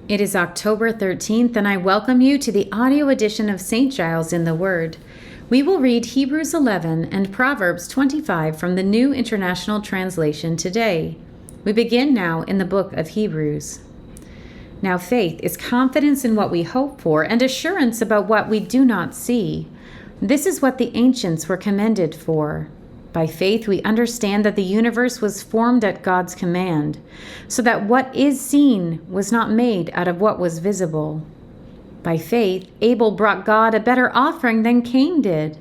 It is October 13th, and I welcome you to the audio edition of St. Giles in the Word. We will read Hebrews 11 and Proverbs 25 from the New International Translation today. We begin now in the book of Hebrews. Now faith is confidence in what we hope for and assurance about what we do not see. This is what the ancients were commended for. By faith, we understand that the universe was formed at God's command, so that what is seen was not made out of what was visible. By faith, Abel brought God a better offering than Cain did.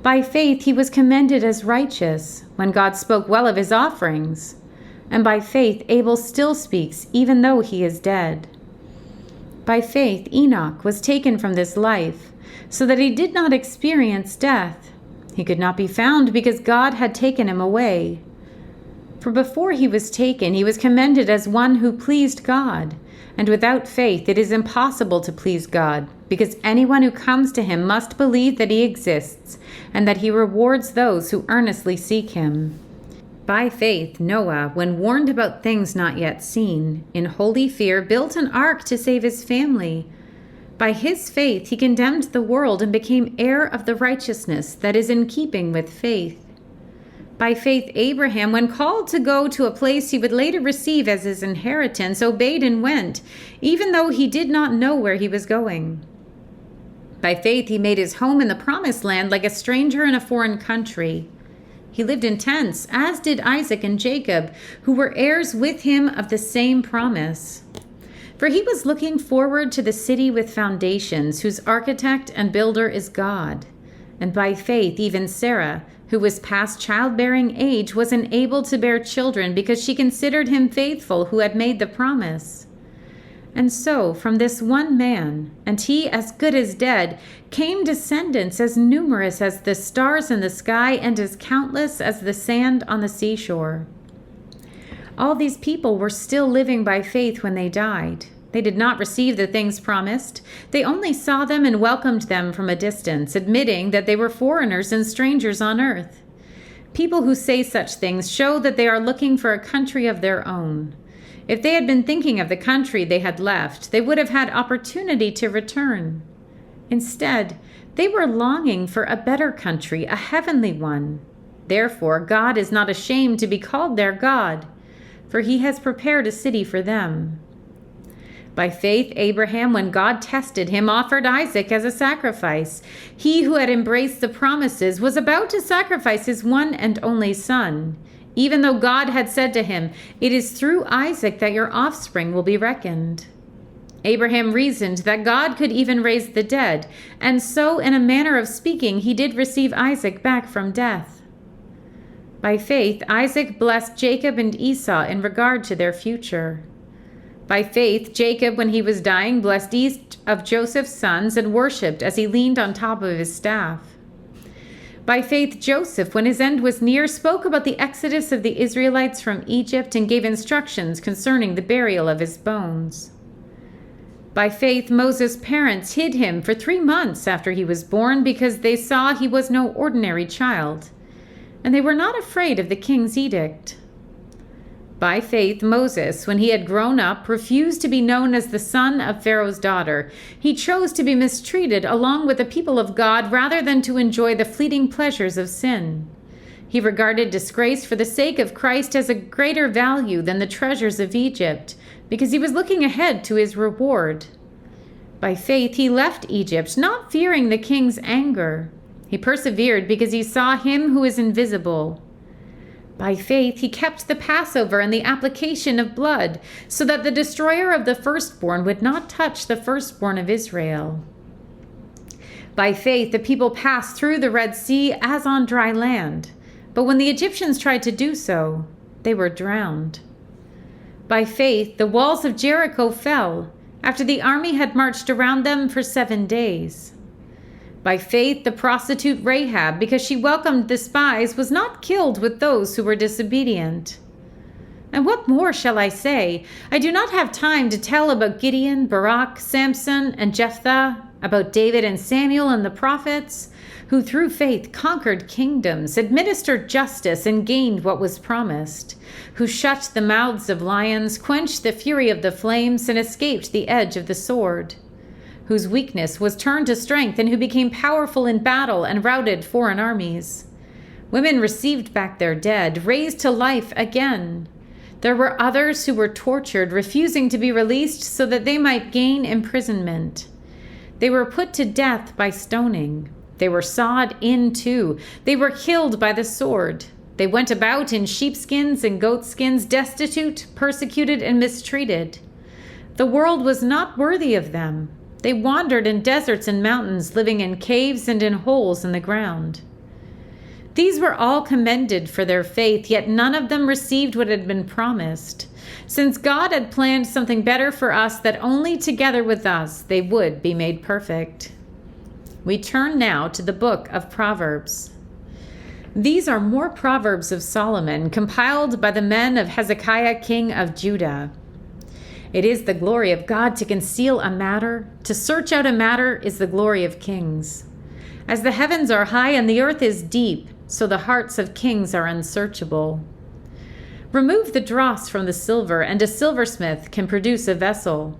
By faith, he was commended as righteous when God spoke well of his offerings. And by faith, Abel still speaks, even though he is dead. By faith, Enoch was taken from this life, so that he did not experience death. He could not be found because God had taken him away. For before he was taken, he was commended as one who pleased God. And without faith, it is impossible to please God, because anyone who comes to him must believe that he exists, and that he rewards those who earnestly seek him. By faith, Noah, when warned about things not yet seen, in holy fear built an ark to save his family. By his faith, he condemned the world and became heir of the righteousness that is in keeping with faith. By faith, Abraham, when called to go to a place he would later receive as his inheritance, obeyed and went, even though he did not know where he was going. By faith, he made his home in the promised land like a stranger in a foreign country. He lived in tents, as did Isaac and Jacob, who were heirs with him of the same promise. For he was looking forward to the city with foundations, whose architect and builder is God. And by faith, even Sarah, who was past childbearing age, was enabled to bear children because she considered him faithful who had made the promise. And so, from this one man, and he as good as dead, came descendants as numerous as the stars in the sky and as countless as the sand on the seashore. All these people were still living by faith when they died. They did not receive the things promised. They only saw them and welcomed them from a distance, admitting that they were foreigners and strangers on earth. People who say such things show that they are looking for a country of their own. If they had been thinking of the country they had left, they would have had opportunity to return. Instead, they were longing for a better country, a heavenly one. Therefore, God is not ashamed to be called their God, for he has prepared a city for them. By faith, Abraham, when God tested him, offered Isaac as a sacrifice. He who had embraced the promises was about to sacrifice his one and only son, even though God had said to him, "It is through Isaac that your offspring will be reckoned." Abraham reasoned that God could even raise the dead, and so, in a manner of speaking, he did receive Isaac back from death. By faith, Isaac blessed Jacob and Esau in regard to their future. By faith, Jacob, when he was dying, blessed each of Joseph's sons and worshipped as he leaned on top of his staff. By faith, Joseph, when his end was near, spoke about the exodus of the Israelites from Egypt and gave instructions concerning the burial of his bones. By faith, Moses' parents hid him for 3 months after he was born because they saw he was no ordinary child, and they were not afraid of the king's edict. By faith, Moses, when he had grown up, refused to be known as the son of Pharaoh's daughter. He chose to be mistreated along with the people of God rather than to enjoy the fleeting pleasures of sin. He regarded disgrace for the sake of Christ as a greater value than the treasures of Egypt, because he was looking ahead to his reward. By faith, he left Egypt, not fearing the king's anger. He persevered because he saw him who is invisible. By faith, he kept the Passover and the application of blood, so that the destroyer of the firstborn would not touch the firstborn of Israel. By faith, the people passed through the Red Sea as on dry land, but when the Egyptians tried to do so, they were drowned. By faith, the walls of Jericho fell, after the army had marched around them for 7 days. By faith, the prostitute Rahab, because she welcomed the spies, was not killed with those who were disobedient. And what more shall I say? I do not have time to tell about Gideon, Barak, Samson, and Jephthah, about David and Samuel and the prophets, who through faith conquered kingdoms, administered justice, and gained what was promised, who shut the mouths of lions, quenched the fury of the flames, and escaped the edge of the sword, whose weakness was turned to strength, and who became powerful in battle and routed foreign armies. Women received back their dead, raised to life again. There were others who were tortured, refusing to be released so that they might gain imprisonment. They were put to death by stoning. They were sawed in two. They were killed by the sword. They went about in sheepskins and goatskins, destitute, persecuted, and mistreated. The world was not worthy of them. They wandered in deserts and mountains, living in caves and in holes in the ground. These were all commended for their faith, yet none of them received what had been promised, since God had planned something better for us, that only together with us they would be made perfect. We turn now to the book of Proverbs. These are more Proverbs of Solomon, compiled by the men of Hezekiah, king of Judah. It is the glory of God to conceal a matter. To search out a matter is the glory of kings. As the heavens are high and the earth is deep, so the hearts of kings are unsearchable. Remove the dross from the silver, and a silversmith can produce a vessel.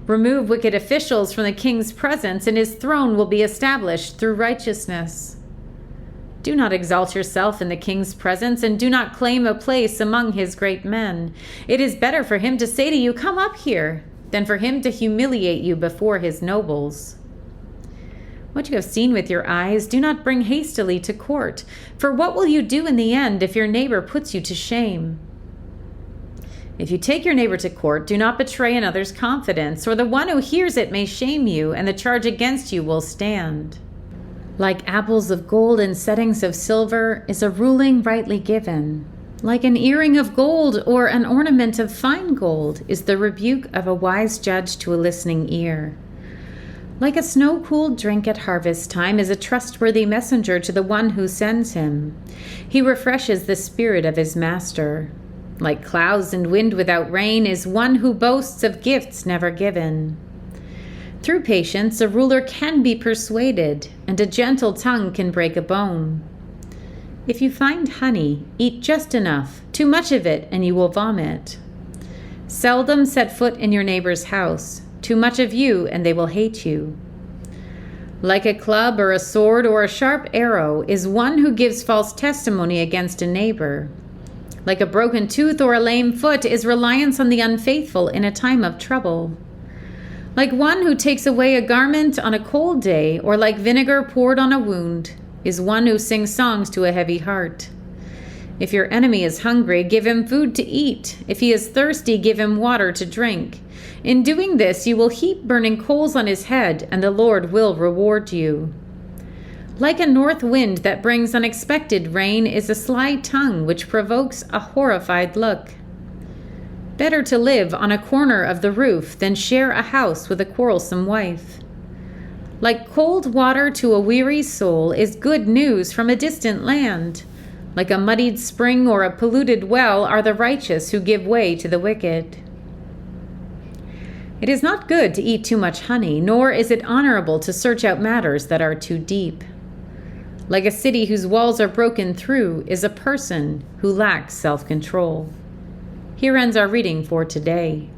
Remove wicked officials from the king's presence, and his throne will be established through righteousness. Do not exalt yourself in the king's presence, and do not claim a place among his great men. It is better for him to say to you, "Come up here," than for him to humiliate you before his nobles. What you have seen with your eyes, do not bring hastily to court, for what will you do in the end if your neighbor puts you to shame? If you take your neighbor to court, do not betray another's confidence, or the one who hears it may shame you, and the charge against you will stand. Like apples of gold in settings of silver is a ruling rightly given. Like an earring of gold or an ornament of fine gold is the rebuke of a wise judge to a listening ear. Like a snow-cooled drink at harvest time is a trustworthy messenger to the one who sends him. He refreshes the spirit of his master. Like clouds and wind without rain is one who boasts of gifts never given. Through patience, a ruler can be persuaded, and a gentle tongue can break a bone. If you find honey, eat just enough, too much of it, and you will vomit. Seldom set foot in your neighbor's house, too much of you, and they will hate you. Like a club or a sword or a sharp arrow is one who gives false testimony against a neighbor. Like a broken tooth or a lame foot is reliance on the unfaithful in a time of trouble. Like one who takes away a garment on a cold day, or like vinegar poured on a wound, is one who sings songs to a heavy heart. If your enemy is hungry, give him food to eat. If he is thirsty, give him water to drink. In doing this, you will heap burning coals on his head, and the Lord will reward you. Like a north wind that brings unexpected rain is a sly tongue which provokes a horrified look. Better to live on a corner of the roof than share a house with a quarrelsome wife. Like cold water to a weary soul is good news from a distant land. Like a muddied spring or a polluted well are the righteous who give way to the wicked. It is not good to eat too much honey, nor is it honorable to search out matters that are too deep. Like a city whose walls are broken through is a person who lacks self-control. Here ends our reading for today.